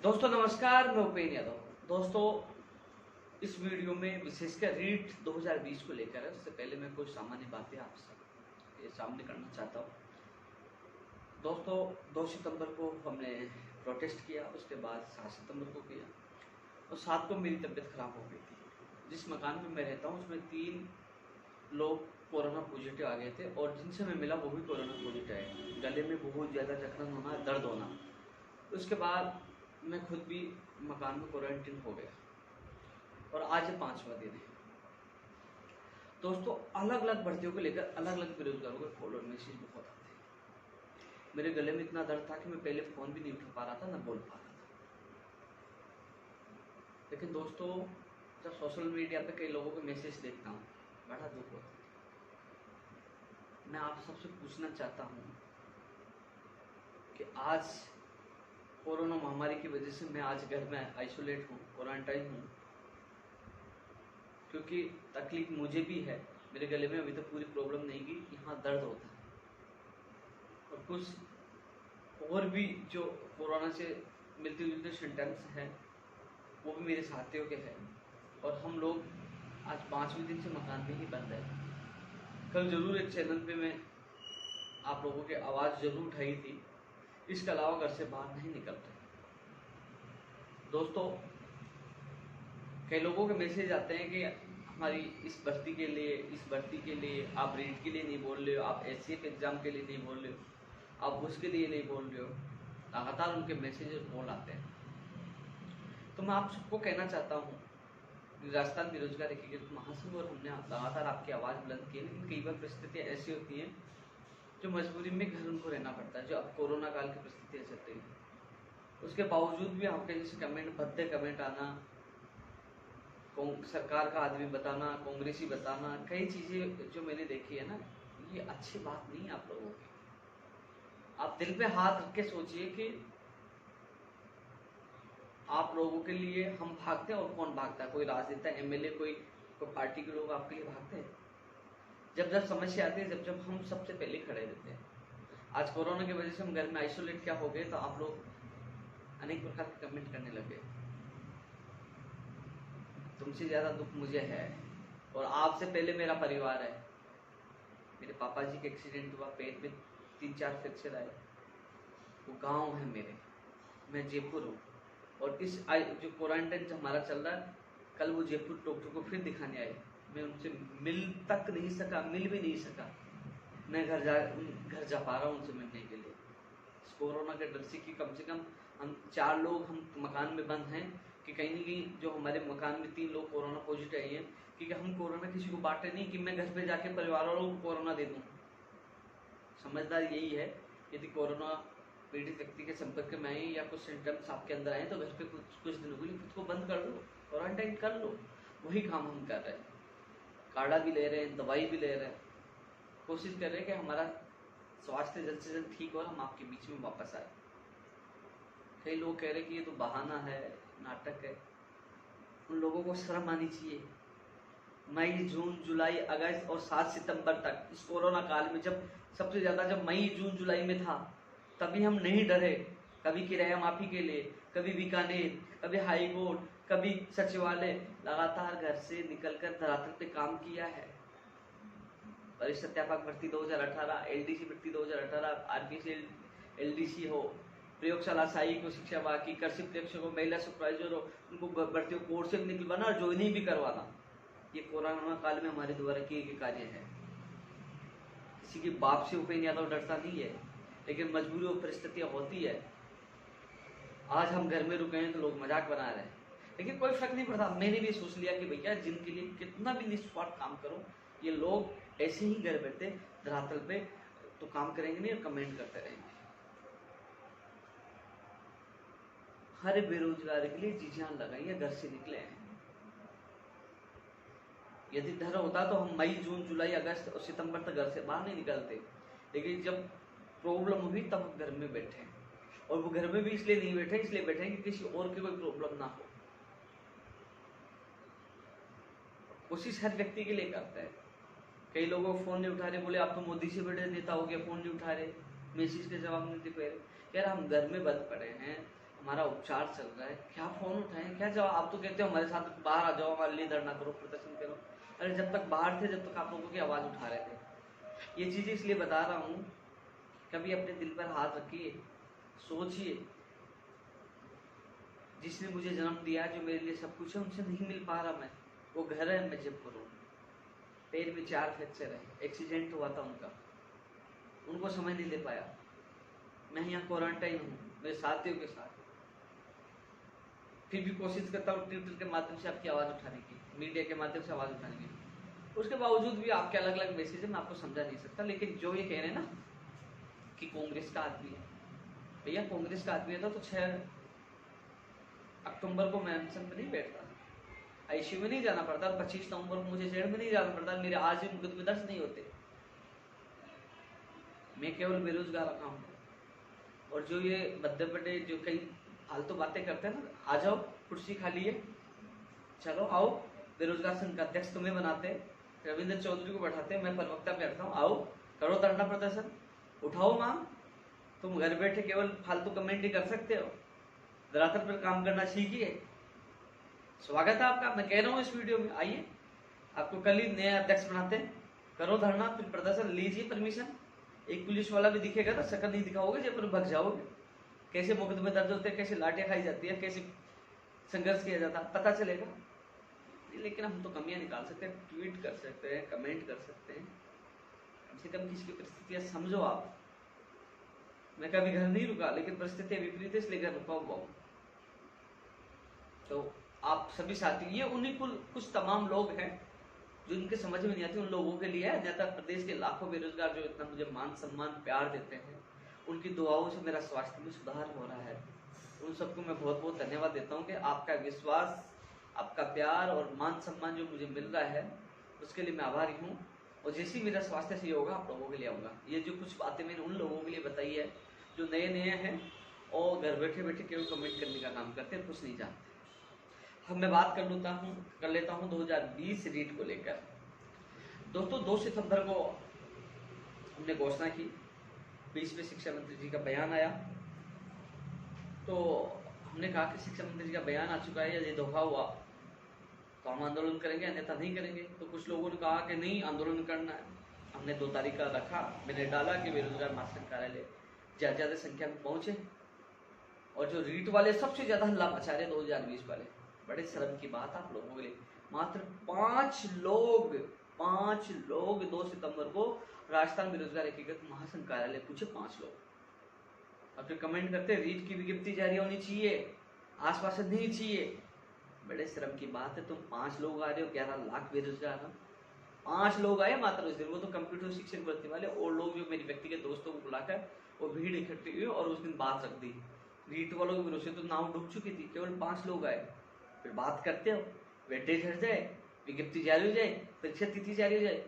दोस्तों नमस्कार, मैं उपेंद्र यादव। दोस्तों इस वीडियो में विशेषकर रीट 2020 को लेकर है। उससे पहले मैं कुछ सामान्य बातें आपसे सामने करना चाहता हूँ। दोस्तों 2 सितंबर को हमने प्रोटेस्ट किया, उसके बाद 7 सितंबर को किया और 7 को मेरी तबीयत खराब हो गई थी। जिस मकान में मैं रहता हूँ उसमें 3 लोग कोरोना पॉजिटिव आ गए थे और जिनसे मैं मिला वो भी कोरोना पॉजिटिव आए। गले में बहुत ज़्यादा जखन होना, दर्द होना। उसके बाद मैं खुद भी मकान में क्वारंटीन हो गया और आज ये 5वां दिन है। दोस्तों अलग अलग भर्तियों को लेकर अलग अलग बेरोजगारों के कॉल और मैसेज बहुत आते हैं। मेरे गले में इतना दर्द था कि मैं पहले फ़ोन भी नहीं उठा पा रहा था, ना बोल पा रहा था। लेकिन दोस्तों जब सोशल मीडिया पे कई लोगों के मैसेज देखता हूँ बड़ा दुख होता है। मैं आप सबसे पूछना चाहता हूँ कि आज कोरोना महामारी की वजह से मैं आज घर में आइसोलेट हूँ, क्वारंटाइन हूँ, क्योंकि तकलीफ मुझे भी है। मेरे गले में अभी तक पूरी प्रॉब्लम नहीं की, यहाँ दर्द होता है और कुछ और भी जो कोरोना से मिलते जुलते सिम्टम्स हैं वो भी मेरे साथियों के हैं और हम लोग आज 5वें दिन से मकान में ही बंद है। कल जरूर एक चैनल पे मैं आप लोगों की आवाज़ जरूर उठाई थी, इसके अलावा घर से बाहर नहीं निकलते। दोस्तों कई लोगों के मैसेज आते हैं कि हमारी इस भर्ती के लिए आप रीट के लिए नहीं बोल रहे हो, आप एचसीएफ एग्जाम के लिए नहीं बोल रहे हो, आप उसके लिए नहीं बोल रहे हो। लगातार उनके मैसेज और कॉल आते हैं। तो मैं आप सबको कहना चाहता हूँ, राजस्थान बेरोजगार एकीकृत महासंघ और हमने लगातार आपकी आवाज़ बुलंद की है, लेकिन कई बार परिस्थितियाँ ऐसी होती हैं जो मजबूरी में घर उनको रहना पड़ता है। जो अब कोरोना काल की परिस्थितियाँ चल रही हैं, उसके बावजूद भी आपके जैसे कमेंट, भद्दे कमेंट आना, सरकार का आदमी बताना, कांग्रेसी बताना, कई चीज़ें जो मैंने देखी है ना, ये अच्छी बात नहीं है आप लोगों की। आप दिल पे हाथ रख के सोचिए कि आप लोगों के लिए हम भागते हैं और कौन भागता है? कोई राजनेता, एमएलए, कोई पार्टी के लोग आपके लिए भागते हैं? जब जब समस्या आती है, जब जब हम सबसे पहले खड़े रहते हैं। आज कोरोना की वजह से हम घर में आइसोलेट क्या हो गए, तो आप लोग अनेक प्रकार के कमेंट करने लगे। तुमसे ज़्यादा दुख मुझे है और आपसे पहले मेरा परिवार है। मेरे पापा जी के एक्सीडेंट हुआ, पेट में 3-4 फ्रैक्चर आए। वो गांव है मेरे, मैं जयपुर हूँ और इस जो क्वारंटाइन हमारा चल रहा है, कल वो जयपुर डॉक्टर को फिर दिखाने आए। मैं उनसे मिल तक नहीं सका, मिल भी नहीं सका। मैं घर जा पा रहा हूँ उनसे मिलने के लिए। इस कोरोना के डर से कि कम से कम हम 4 लोग हम मकान में बंद हैं कि कहीं ना कहीं जो हमारे मकान में 3 लोग कोरोना पॉजिटिव आए हैं, क्योंकि हम कोरोना किसी को बांटे नहीं कि मैं घर पे जाके परिवार वालों को कोरोना दे दूँ। समझदार यही है, यदि कोरोना पीड़ित व्यक्ति के संपर्क में आए या कुछ सिम्टम्स आपके अंदर आए तो घर पे कुछ दिनों के लिए खुद को बंद कर लो, क्वारंटाइन कर लो। वही काम हम कर रहे हैं। काढ़ा भी ले रहे हैं, दवाई भी ले रहे हैं, कोशिश कर रहे हैं कि हमारा स्वास्थ्य जल्द से जल्द ठीक हो और हम आपके बीच में वापस आए। कई लोग कह रहे हैं कि ये तो बहाना है, नाटक है। उन लोगों को शर्म आनी चाहिए। मई, जून, जुलाई, अगस्त और 7 सितंबर तक इस कोरोना काल में जब सबसे ज़्यादा, जब मई, जून, जुलाई में था, तभी हम नहीं डरे। कभी किराया माफी के लिए, कभी बीकानेर, कभी हाई कोर्ट, कभी सचिवालय, लगातार घर से निकलकर धरातल पे काम किया है। वरिष्ठ अध्यापक भर्ती 2018, एलडीसी भर्ती 2018, आरपीसी एलडीसी हो, प्रयोगशाला सहायक को शिक्षा बाकी, कृषि प्रेक्षक हो, महिला सुपरवाइजर हो, उनको भर्ती कोर्स से निकलवाना और ज्वाइनिंग भी करवाना, ये कोरोना काल में हमारे द्वारा किए गए कार्य है। किसी के बाप से उपेंद्र यादव डरता नहीं है, लेकिन मजबूरी और परिस्थितियां होती है। आज हम घर में रुके हैं तो लोग मजाक बना रहे हैं, लेकिन कोई फर्क नहीं पड़ता। मैंने भी सोच लिया कि भैया जिनके लिए कितना भी निस्वार्थ काम करो, ये लोग ऐसे ही घर बैठे धरातल पे तो काम करेंगे नहीं और कमेंट करते रहेंगे। हर बेरोजगार के लिए जी जान लगाइए, घर से निकले हैं। यदि डर होता तो हम मई, जून, जुलाई, अगस्त और सितंबर तक घर से बाहर नहीं निकलते, लेकिन जब प्रॉब्लम हुई तब हम घर में बैठे। और वो घर में भी इसलिए नहीं बैठे, इसलिए बैठे कि किसी और की कोई प्रॉब्लम ना हो। कोशिश हर व्यक्ति के लिए करता है। कई लोगों को फोन नहीं उठा रहे, बोले आप तो मोदी से बड़े नेता हो गया, फोन नहीं उठा रहे, मैसेज के जवाब नहीं दे पा रहे। यार हम घर में बंद पड़े हैं, हमारा उपचार चल रहा है, क्या फोन उठाएं, क्या जवाब? आप तो कहते हो हमारे साथ बाहर आ जाओ, हमारे लिए धरना करो, प्रदर्शन करो। अरे जब तक बाहर थे, जब तक आप लोगों की आवाज उठा रहे थे। ये चीजें इसलिए बता रहा हूँ, कभी अपने दिल पर हाथ रखिए, सोचिए, जिसने मुझे जन्म दिया, जो मेरे लिए सब कुछ है, उनसे नहीं मिल पा रहा मैं। वो घर है, मैं जयपुर हूँ, पैर में 4 फ्रैक्चर है, एक्सीडेंट हुआ था उनका, उनको समय नहीं दे पाया। मैं यहाँ क्वारंटाइन हूँ मेरे साथियों के साथ, फिर भी कोशिश करता हूँ ट्विटर के माध्यम से आपकी आवाज़ उठाने की, मीडिया के माध्यम से आवाज़ उठाने की। उसके बावजूद भी आपके अलग अलग मैसेज है, मैं आपको समझा नहीं सकता। लेकिन जो ये कह रहे हैं ना कि कांग्रेस का आदमी है, भैया कांग्रेस का आदमी है तो 6 अक्टूबर को मैं अनशन में नहीं बैठता, आईसीयू में नहीं जाना पड़ता, 25 नवंबर को मुझे जेल में नहीं जाना पड़ता, मेरे आज भी मुकदमे दर्ज नहीं होते। मैं केवल बेरोजगार रखा हूँ। और जो ये मध्य प्रदेश जो कई फालतू बातें करते हैं ना, आ जाओ कुर्सी खाली है, चलो आओ, बेरोजगार संघ का अध्यक्ष तुम्हें बनाते हैं, रविंद्र चौधरी को बैठाते हैं, मैं प्रवक्ता बैठता हूँ, आओ करो धरना प्रदर्शन, उठाओ मांग। तुम घर बैठे केवल फालतू कमेंट ही कर सकते हो, धरातल पर काम करना सीखिए। स्वागत है आपका, मैं कह रहा हूँ इस वीडियो में, आइए आपको कल ही नया अध्यक्ष बनाते हैं, करो धरना, फिर प्रदर्शन, लीजिए परमिशन। एक पुलिस वाला भी दिखेगा तो शक्ल नहीं दिखाओगे, जब भग जाओगे। कैसे मुकदमे दर्ज होते हैं, कैसे लाठियां खाई जाती है, कैसे संघर्ष किया जाता है, पता चलेगा। लेकिन हम तो कमियां निकाल सकते हैं, ट्वीट कर सकते हैं, कमेंट कर सकते हैं, कम से कम किसी की परिस्थितियां समझो आप। मैं कभी घर नहीं रुका, लेकिन परिस्थितियां विपरीत है इसलिए घर रुका हुआ हूं। तो आप सभी साथी, ये उन्हीं कुछ तमाम लोग हैं जो इनके समझ में नहीं आती, उन लोगों के लिए है। अन्यथा प्रदेश के लाखों बेरोजगार जो इतना मुझे मान सम्मान प्यार देते हैं, उनकी दुआओं से मेरा स्वास्थ्य में सुधार हो रहा है। उन सबको मैं बहुत बहुत धन्यवाद देता हूँ कि आपका विश्वास, आपका प्यार और मान सम्मान जो मुझे मिल रहा है, उसके लिए मैं आभारी हूँ। और जैसे ही मेरा स्वास्थ्य सही होगा, आप लोगों के लिए आऊँगा। ये जो कुछ बातें मैंने उन लोगों के लिए बताई है जो नए नए हैं और घर बैठे बैठे केवल कमेंट करने का काम करते हैं, कुछ नहीं जानते। अब मैं बात कर लेता हूँ 2020 रीट को लेकर। दोस्तों 2 सितंबर को हमने घोषणा की, 20वें शिक्षा मंत्री जी का बयान आया, तो हमने कहा कि शिक्षा मंत्री जी का बयान आ चुका है, यदि धोखा हुआ तो हम आंदोलन करेंगे, अन्यथा नहीं करेंगे। तो कुछ लोगों ने कहा कि नहीं आंदोलन करना है। हमने 2 तारीख का रखा, मैंने डाला कि बेरोजगार महासंघ कार्यालय ज्यादा संख्या में पहुंचे, और जो रीट वाले सबसे ज्यादा हल्ला मचा रहे 2020 वाले, बड़े शर्म की बात आप लोगों के लिए, मात्र 5 लोग 2 सितंबर को राजस्थान बेरोजगार एकीकृत महासंघ कार्यालय पूछे, 5 लोग। अब फिर कमेंट करते हैं रीट की विज्ञप्ति जारी होनी चाहिए, आश्वासन नहीं चाहिए। बड़े शर्म की बात है, तुम 5 लोग आ रहे हो, 11 लाख बेरोजगार हैं। 5 लोग आए मात्र उस दिन, वो तो कंप्यूटर शिक्षक भर्ती वाले और लोग जो मेरे व्यक्तिगत दोस्तों को बुलाकर वो भीड़ इकट्ठी हुई और उस दिन बात रख दी। रीट वालों के भरोसे तो नाव डूब चुकी थी, केवल 5 लोग आए। फिर बात करते हो, वेटेज हट जाए, विज्ञप्ति जारी हो जाए, परीक्षा तिथि जारी हो जाए।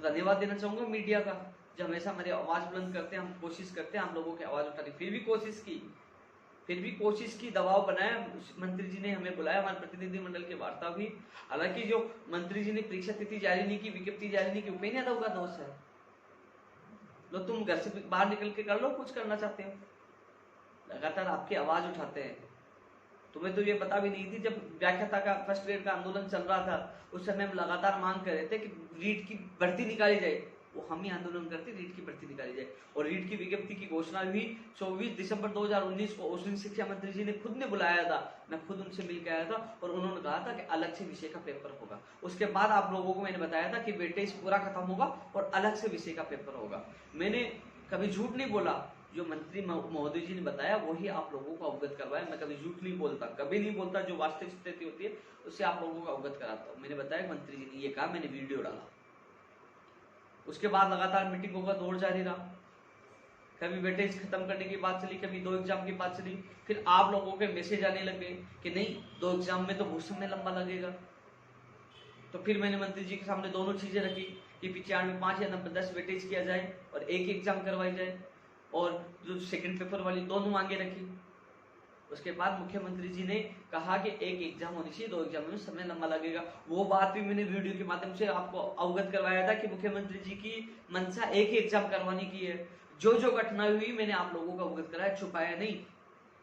धन्यवाद देना चाहूंगा मीडिया का, जो हमेशा हमारी आवाज बुलंद करते हैं। हम कोशिश करते हैं हम लोगों की आवाज उठाने, फिर भी कोशिश की, दबाव बनाया। मंत्री जी ने हमें बुलाया, हमारे प्रतिनिधिमंडल की वार्ता हुई। हालांकि जो मंत्री जी ने परीक्षा तिथि जारी नहीं की, विज्ञप्ति जारी नहीं की, उपेन्द्र यादव का दोष है। लो तुम घर से बाहर निकल के कर लो, कुछ करना चाहते हो, लगातार आपकी आवाज उठाते हैं। तुम्हें तो ये पता भी नहीं थी, जब व्याख्याता का फर्स्ट ग्रेड का आंदोलन चल रहा था, उस समय हम लगातार मांग कर रहे थे कि रीट की भर्ती निकाली जाए। वो हम ही आंदोलन करते, रीट की भर्ती निकाली जाए। और रीट की विज्ञप्ति की घोषणा हुई 24 दिसंबर 2019 को। उस दिन शिक्षा मंत्री जी ने खुद ने बुलाया था, मैं खुद उनसे मिल के आया था, और उन्होंने कहा था कि अलग से विषय का पेपर होगा। उसके बाद आप लोगों को मैंने बताया था कि वेटेज पूरा खत्म होगा और अलग से विषय का पेपर होगा। मैंने कभी झूठ नहीं बोला, जो मंत्री महोदय जी ने बताया वही आप लोगों को अवगत करवाया। मैं कभी झूठ नहीं बोलता, कभी नहीं बोलता, जो वास्तविक स्थिति होती है उससे आप लोगों को अवगत कराता हूँ। मैंने बताया मंत्री जी ने ये कहा, मैंने वीडियो डाला। उसके बाद लगातार मीटिंगों का दौर जारी रहा, कभी वेटेज खत्म करने की बात चली, कभी 2 एग्जाम की बात चली। फिर आप लोगों के मैसेज आने लगे कि नहीं 2 एग्जाम में तो बहुत समय लंबा लगेगा। तो फिर मैंने मंत्री जी के सामने दोनों चीजें रखी कि 95 5 या 90 10 वेटेज किया जाए और एक एग्जाम करवाई जाए, और जो सेकंड पेपर वाली दोनों मांगे रखी। उसके बाद मुख्यमंत्री जी ने कहा कि एक एग्जाम होनी चाहिए, 2 एग्जाम में समय लंबा लगेगा। वो बात भी मैंने वीडियो के माध्यम से आपको अवगत करवाया था कि मुख्यमंत्री जी की मंशा एक ही एग्जाम करवाने की है। जो जो घटना हुई मैंने आप लोगों को अवगत कराया, छुपाया नहीं।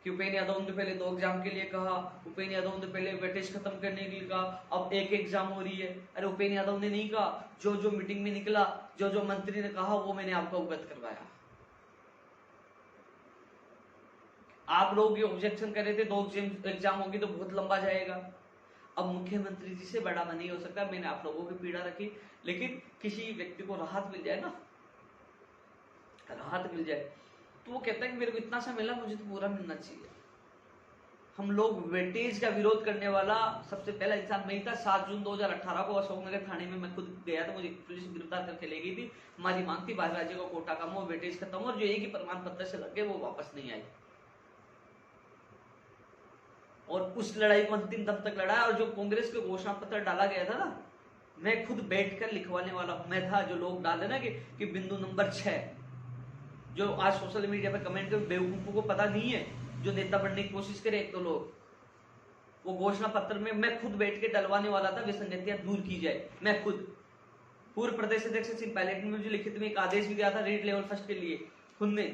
कि उपेंद्र यादव ने पहले 2 एग्जाम के लिए कहा, उपेंद्र यादव ने पहले वेटेज खत्म करने के लिए कहा, अब एक एग्जाम हो रही है। अरे उपेंद्र यादव ने नहीं कहा, जो जो मीटिंग में निकला, जो जो मंत्री ने कहा वो मैंने आपको अवगत करवाया। आप लोग ये ऑब्जेक्शन कर रहे थे 2 एग्जाम होगी तो बहुत लंबा जाएगा। अब मुख्यमंत्री जी से बड़ा नहीं हो सकता, मैंने आप लोगों की पीड़ा रखी, लेकिन किसी व्यक्ति को राहत मिल जाए ना, राहत मिल जाए, तो वो कहता है कि मेरे को इतना सा मिला, मुझे तो पूरा मिलना चाहिए। हम लोग वेटेज का विरोध करने वाला सबसे पहला इंसान मैं ही था। 7 जून 2018 को अशोकनगर थाने में मैं खुद गया था, मुझे पुलिस गिरफ्तार करके ले गई थी। हमारी मांग थी 12 राज्यों का कोटा कम हो, वेटेज खत्म हो, और जो एक ही प्रमाण पत्र से लग गए वो वापस नहीं आए। और उस लड़ाई को अंतिम दम तक लड़ा, और जो कांग्रेस के घोषणा पत्र डाला गया था ना, मैं खुद बैठकर लिखवाने वाला हूं। मैं था जो लोग डाले ना कि बिंदु नंबर 6, जो आज सोशल मीडिया पर कमेंट कर बेवकूफों को पता नहीं है, जो नेता बनने की कोशिश करे एक तो लोग, वो घोषणा पत्र में मैं खुद बैठ के डलवाने वाला था, विसंगतियां दूर की जाए। मैं खुद पूर्व प्रदेश अध्यक्ष सिंह पायलट ने मुझे लिखित में एक आदेश भी दिया था रीड लेवल फर्स्ट के लिए, खुद ने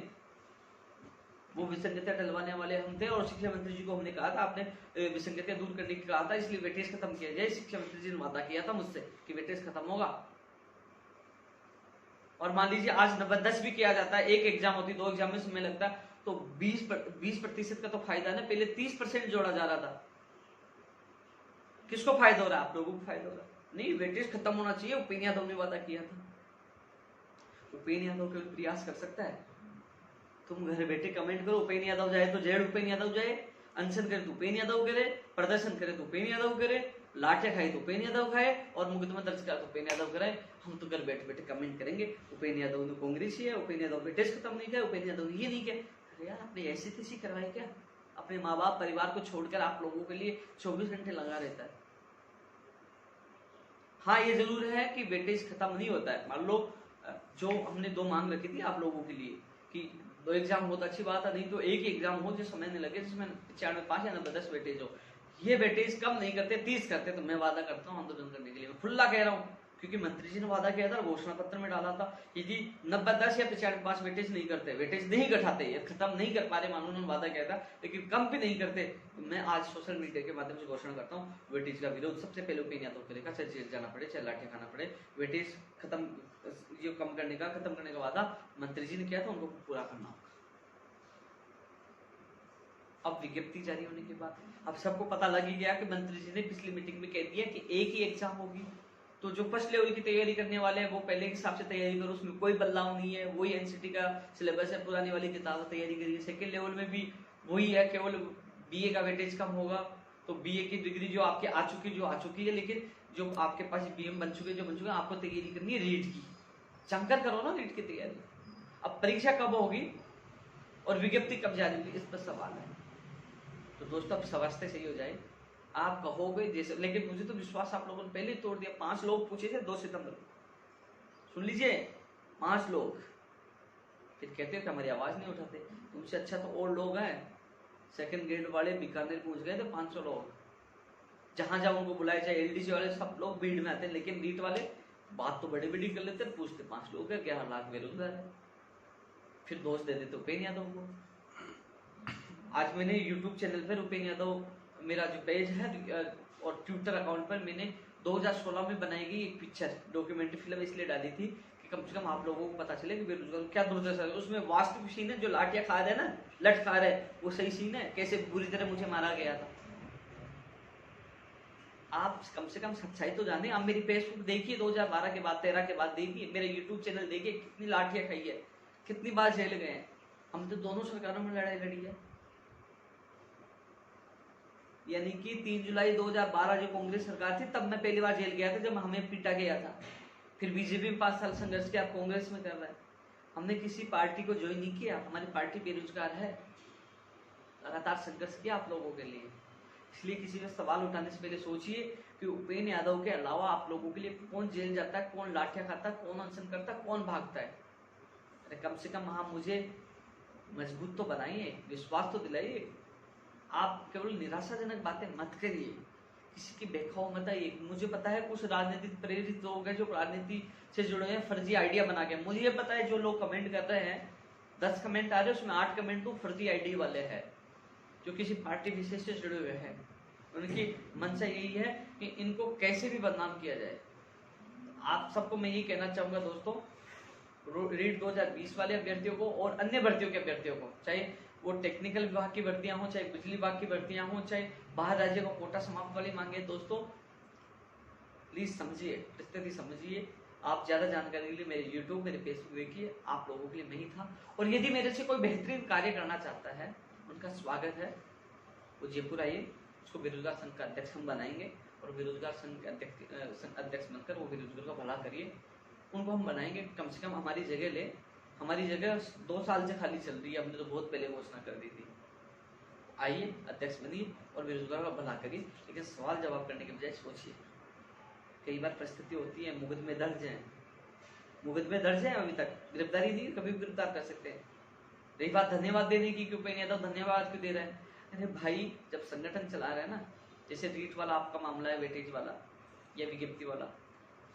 वो विसंगतियां डलवाने वाले हम थे। और शिक्षा मंत्री जी को हमने कहा था आपने विसंगतियां दूर करने की कहा था, इसलिए वेटेज खत्म किया जाए। शिक्षा मंत्री जी ने वादा किया था मुझसे कि वेटेज खत्म होगा। और मान लीजिए आज 90-10 भी किया जाता है, एक एग्जाम होती, 2 एग्जाम में समय लगता है, तो 20% का तो फायदा ना, पहले 30% जोड़ा जा रहा था। किसको फायदा हो रहा है? आप लोगों को फायदा हो रहा है। नहीं, वेटेज खत्म होना चाहिए, उपेंद्र यादव ने वादा किया था। उपेंद्र यादव केवल प्रयास कर सकता है। तुम घर बैठे कमेंट करो, उपेंद्र यादव जाए तो जेड उपेंद्र यादव जाए, अनशन करे तो उपेंद्र यादव करे, प्रदर्शन करे तो उपेंद्र यादव करे, लाठियां खाए तो उपेंद्र यादव खाए, और मुकदमा दर्ज करा तो उपेंद्र यादव कराए। हम तो घर बैठे बैठे कमेंट करेंगे उपेंद्र यादव ने कांग्रेस ही है, उपेंद्र यादव वेटेज खत्म नहीं किया, उपेंद्र यादव ने ये नहीं किया। अरे यार, आपने ऐसी तैसी करवाई क्या? अपने माँ बाप परिवार को छोड़कर आप लोगों के लिए 24 घंटे लगा रहता है। हाँ, ये जरूर है कि वेटेज खत्म नहीं होता है। मान लो जो हमने 2 मांग रखी थी आप लोगों के लिए कि 2 एग्जाम हो तो अच्छी बात है, नहीं तो एक ही एग्जाम हो जो समय नहीं लगे, जिसमें 95 या 90-10 वेटेज हो। ये वेटेज कम नहीं करते, 30 करते, तो मैं वादा करता हूँ आंदोलन करने के लिए। मैं खुला कह रहा हूँ, क्योंकि मंत्री जी ने वादा किया था, घोषणा पत्र में डाला था, यदि 90-10 या 95 वेटेज नहीं करते, वेटेज नहीं घटाते, ये खत्म नहीं कर पा रहे, मानो उन्होंने वादा किया था, लेकिन कम भी नहीं करते, तो मैं आज सोशल मीडिया के माध्यम से घोषणा करता हूँ, वेटेज का विरोध सबसे पहले उपेंद्र यादव करेगा, चाहे जेल जाना पड़े, चाहे लाठियां खाना पड़े। वेटेज खत्म, ये कम करने का, खत्म करने का वादा मंत्री जी ने किया था, उनको पूरा करना होगा। अब विज्ञप्ति जारी होने के बाद अब सबको पता लग ही गया कि मंत्री जी ने पिछली मीटिंग में कह दिया कि एक ही एग्जाम होगी, तो जो फर्स्ट लेवल की तैयारी करने वाले हैं वो पहले के हिसाब से तैयारी करो, उसमें कोई बदलाव नहीं है, वही एनसीटी का सिलेबस है, पुरानी वाली किताब तैयारी करिए। सेकेंड लेवल में भी वही है, केवल बीए का वेटेज कम होगा, तो बीए की डिग्री जो आपके आ चुकी है, लेकिन जो आपके पास बीएम बन चुके, जो बन चुके, आपको तैयारी करनी है रीट की, जमकर करो ना रीट की तैयारी। अब परीक्षा कब होगी और विज्ञप्ति कब जारी होगी, इस पर सवाल है। तो दोस्तों अब समझते सही हो जाए, आप कहोगे जैसे, लेकिन मुझे तो विश्वास आप लोगों ने पहले ही तोड़ दिया। 5 लोग पूछे थे 2 सितंबर को, सुन लीजिए, 5 लोग, फिर कहते हो कि हमारी आवाज नहीं उठाते। तुमसे अच्छा तो और लोग हैं, सेकंड ग्रेड वाले बीकानेर पहुंच गए थे 500 लोग, जहां जहां उनको बुलाया जाए, एलडीसी वाले सब लोग भीड़ में आते हैं, लेकिन रीट वाले बात तो बड़ी बड़ी कर लेते, पूछते 5 लोग है, 11 लाख बेरोजगार है, फिर दोष दे देते उपेंद्र यादव को। आज मैंने यूट्यूब चैनल पर उपेंद्र यादव, मेरा जो पेज है, और ट्विटर अकाउंट पर मैंने 2016 में बनाई गई एक पिक्चर, डॉक्यूमेंट्री फिल्म इसलिए डाली थी कि कम से कम आप लोगों को पता चले कि बेरोजगार क्या दुर्दशा है। उसमें वास्तविक सीन है, जो लाठियां खा रहे ना, लठ खा रहे, वो सही सीन है, कैसे बुरी तरह मुझे मारा गया था। आप कम से कम सच्चाई तो जाने। आप मेरी फेसबुक देखिए 2012 के बाद, 13 के बाद देखिए, मेरे यूट्यूब चैनल देखिए, कितनी लाठियां खाई है, कितनी बार जेल गए हैं। हम तो दोनों सरकारों में लड़ाई लड़ी है। यानी कि 3 जुलाई 2012 जो कांग्रेस सरकार थी, तब मैं पहली बार जेल गया था, जब हमें पीटा गया था। फिर बीजेपी में 5 साल संघर्ष किया, कांग्रेस में कर रहा है। हमने किसी पार्टी को ज्वाइन नहीं किया, हमारी पार्टी बेरोजगार है, लगातार संघर्ष किया आप लोगों के लिए। इसलिए किसी में सवाल उठाने से पहले सोचिए कि उपेंद्र यादव के अलावा आप लोगों के लिए कौन जेल जाता है, कौन लाठियां खाता है, कौन अनशन करता है, कौन भागता है। अरे कम से कम हाँ, मुझे मजबूत तो बनाइए, विश्वास तो दिलाइए। आप केवल निराशाजनक बातें मत करिए, किसी की बेखाओ मत आइए। मुझे पता है कुछ राजनीतिक प्रेरित लोग हैं जो राजनीति से जुड़े हैं, फर्जी आइडिया बना के। मुझे ये पता है जो लोग कमेंट कर रहे हैं, 10 कमेंट आ रहे हैं, उसमें 8 कमेंट तो फर्जी आइडिया वाले हैं। जो किसी पार्टी विशेष से जुड़े हुए हैं, उनकी मंशा यही है कि इनको कैसे भी बदनाम किया जाए। आप सबको मैं यही कहना चाहूंगा दोस्तों, रीट 2020 वाले अभ्यर्थियों को और अन्य भर्तियों के अभ्यर्थियों को, चाहे वो टेक्निकल विभाग की भर्तियां हो, चाहे बिजली विभाग की भर्तियां हो, चाहे बाहर राज्य को कोटा समाप्त वाली मांगे, दोस्तों प्लीज समझिए, परिस्थिति समझिए। आप ज्यादा जानकारी के लिए मेरे यूट्यूब, मेरे फेसबुक देखिए। आप लोगों के लिए मैं ही था, और यदि मेरे से कोई बेहतरीन कार्य करना चाहता है, उनका स्वागत है, वो जयपुर आइए, उसको बेरोजगार संघ का अध्यक्ष हम बनाएंगे, और बेरोजगार संघ के अध्यक्ष बनकर वो बेरोजगार का भला करिए, उनको हम बनाएंगे। कम से कम हमारी जगह ले, हमारी जगह 2 साल से खाली चल रही है, हमने तो बहुत पहले घोषणा कर दी थी। आइए, अध्यक्ष बनिए और बेरोजगार का भला करिए, लेकिन सवाल जवाब करने के बजाय सोचिए। कई बार परिस्थिति होती है, मुकदमे दर्ज हैं, मुकदमे दर्ज हैं, अभी तक गिरफ्तारी नहीं, कभी भी गिरफ्तार कर सकते हैं। रही बात धन्यवाद देने की, क्यों उपेंद्र यादव धन्यवाद क्यों दे रहे हैं? अरे भाई, जब संगठन चला रहे हैं ना, जैसे रीट वाला आपका मामला है, वेटेज वाला या विज्ञप्ति वाला,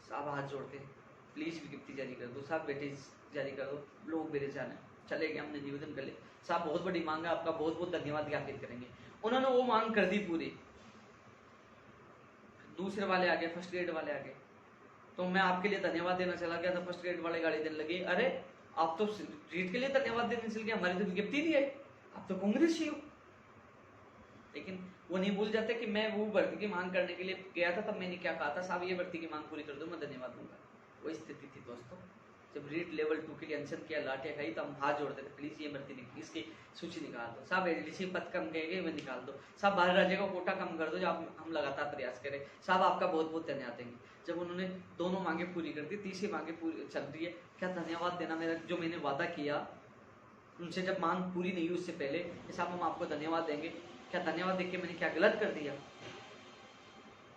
साहब हाथ जोड़ते हैं, प्लीज विज्ञप्ति जारी कर दो साहब, वेटेज जारी कर दो, लोग बेरोजगार हैं, चले गए, हमने निवेदन कर ले साहब, बहुत बड़ी मांग है, आपका बहुत बहुत धन्यवाद ज्ञापित करेंगे। उन्होंने वो मांग कर दी पूरी, दूसरे वाले आ गए, फर्स्ट ग्रेड वाले आ गए, तो मैं आपके लिए धन्यवाद देना चला गया था, फर्स्ट ग्रेड वाले गाड़ी देने लगे, अरे आप तो रीट के लिए धन्यवाद देने चल गए, हमारी तो विज्ञप्ति नहीं है, आप तो कांग्रेस ही हो। लेकिन वो नहीं भूल जाते कि मैं वो भर्ती की मांग करने के लिए गया था, तब मैंने क्या कहा था, साहब ये भर्ती की मांग पूरी कर दो, मैं धन्यवाद दूंगा। वही स्थिति थी दोस्तों, जब रीट लेवल 2 के लिए अनशन किया, लाठियां खाई, तो हम हाथ जोड़ते थे, प्लीज ये भर्ती निकली, इसकी सूची निकाल दो साहब, एलडीसी पद कम गए मैं निकाल दो साहब, बाहर राज्य का कोटा कम कर दो, जो हम लगातार प्रयास करें साहब, आपका बहुत बहुत धन्यवाद देंगे। जब उन्होंने दोनों मांगे पूरी कर दी, तीसरी मांगे पूरी चल रही है, क्या धन्यवाद देना मेरा, जो मैंने वादा किया उनसे, जब मांग पूरी नहीं हुई उससे पहले, साहब हम आपको धन्यवाद देंगे, क्या धन्यवाद देके मैंने क्या गलत कर दिया?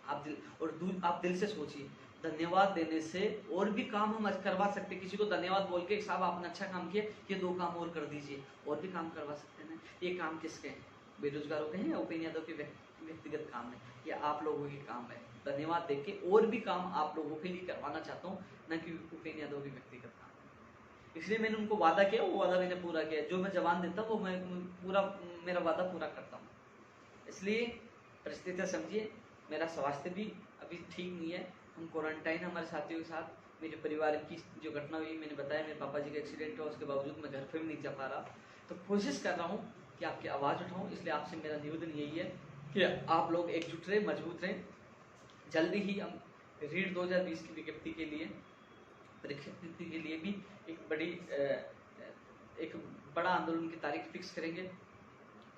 आप दिल से सोचिए, धन्यवाद देने से और भी काम हम करवा सकते, किसी को धन्यवाद बोल के साहब आपने अच्छा काम किया, ये 2 काम और कर दीजिए, और भी काम करवा सकते हैं ना। ये काम किसके हैं? बेरोजगारों के हैं या उपेंद्र यादव के व्यक्तिगत काम है, या आप लोगों के काम है? धन्यवाद देके और भी काम आप लोगों के लिए करवाना चाहता हूँ, न कि उपेंद्र यादव के व्यक्तिगत काम। इसलिए मैंने उनको वादा किया, वो वादा मैंने पूरा किया, जो मैं जवान देता हूँ वो मैं पूरा, मेरा वादा पूरा करता हूँ। इसलिए परिस्थितियाँ समझिए, मेरा स्वास्थ्य भी अभी ठीक नहीं है, हम क्वारंटाइन हमारे साथियों के साथ, मेरे परिवार की जो घटना हुई, मैंने बताया मेरे पापा जी का एक्सीडेंट हुआ, उसके बावजूद मैं घर पर भी नहीं जा पा रहा, तो कोशिश कर रहा हूँ कि आपकी आवाज़ उठाऊँ। इसलिए आपसे मेरा निवेदन यही है कि आप लोग एकजुट रहें, मजबूत रहें। जल्दी ही हम रीट 2020 की विज्ञप्ति के लिए, परीक्षा के लिए भी एक बड़ा आंदोलन की तारीख फिक्स करेंगे।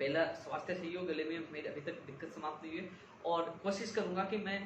पहला स्वास्थ्य सहयोग, गले में मेरे अभी तक दिक्कत समाप्त नहीं हुई है, और कोशिश करूंगा कि मैं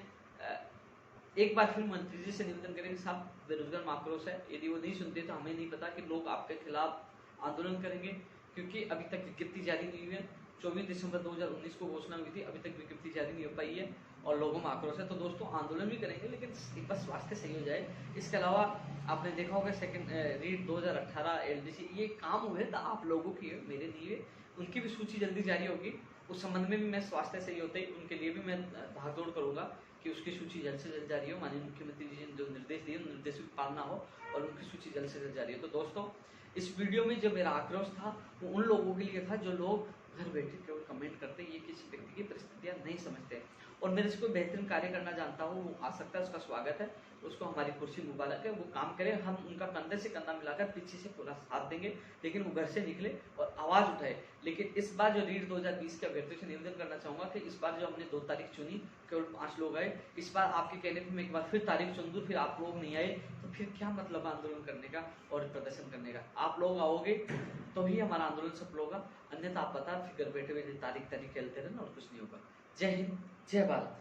एक बार फिर मंत्री जी से निवेदन करेंगे, साहब बेरोजगार में आक्रोश है, यदि वो नहीं सुनते तो हमें नहीं पता कि लोग आपके खिलाफ आंदोलन करेंगे, क्योंकि अभी तक विज्ञप्ति जारी नहीं हुई है। 24 दिसंबर 2019 को घोषणा हुई थी, अभी तक विज्ञप्ति जारी नहीं हो पाई है, और लोगों में आक्रोश है। तो दोस्तों आंदोलन भी करेंगे, लेकिन एक बार स्वास्थ्य सही हो जाए। इसके अलावा आपने देखा होगा सेकंड रीट 2018 एलडीसी, ये काम हुए तो आप लोगों की, मेरे नहीं हुए, उनकी भी सूची जल्दी जारी होगी। उस संबंध में भी मैं स्वास्थ्य सही होते ही उनके लिए भी मैं भागदौड़ करूंगा कि उसकी सूची जल्द से जल्द जारी हो। माननीय मुख्यमंत्री जी ने जो निर्देश दिए, निर्देश की पालना हो और उनकी सूची जल्द से जल्द जारी हो। तो दोस्तों, इस वीडियो में जो मेरा आक्रोश था वो उन लोगों के लिए था जो लोग घर बैठे केवल कमेंट करते, ये किसी व्यक्ति की परिस्थितियां नहीं समझते, और मेरे से कोई बेहतरीन कार्य करना जानता हो वो आ सकता है, उसका स्वागत है, उसको हमारी कुर्सी मुबारक है, वो काम करे, हम उनका कंधे से कंधा मिलाकर पीछे से पूरा साथ देंगे, लेकिन वो घर से निकले और आवाज उठाए। लेकिन इस बार जो रीट 2020 के अभ्यर्थियों से निवेदन करना चाहूंगा कि इस बार जो हमने 2 तारीख चुनी, केवल 5 लोग आए, इस बार आपके कहने पर मैं एक बार फिर तारीख चुन दूं, फिर आप लोग नहीं आए, तो फिर क्या मतलब आंदोलन करने का और प्रदर्शन करने का? आप लोग आओगे तो ही हमारा आंदोलन सफल होगा, अन्यथा आप पता फिर घर बैठे हुए तारीख खेलते रहना और कुछ नहीं होगा। जय हिंद, जय भारत।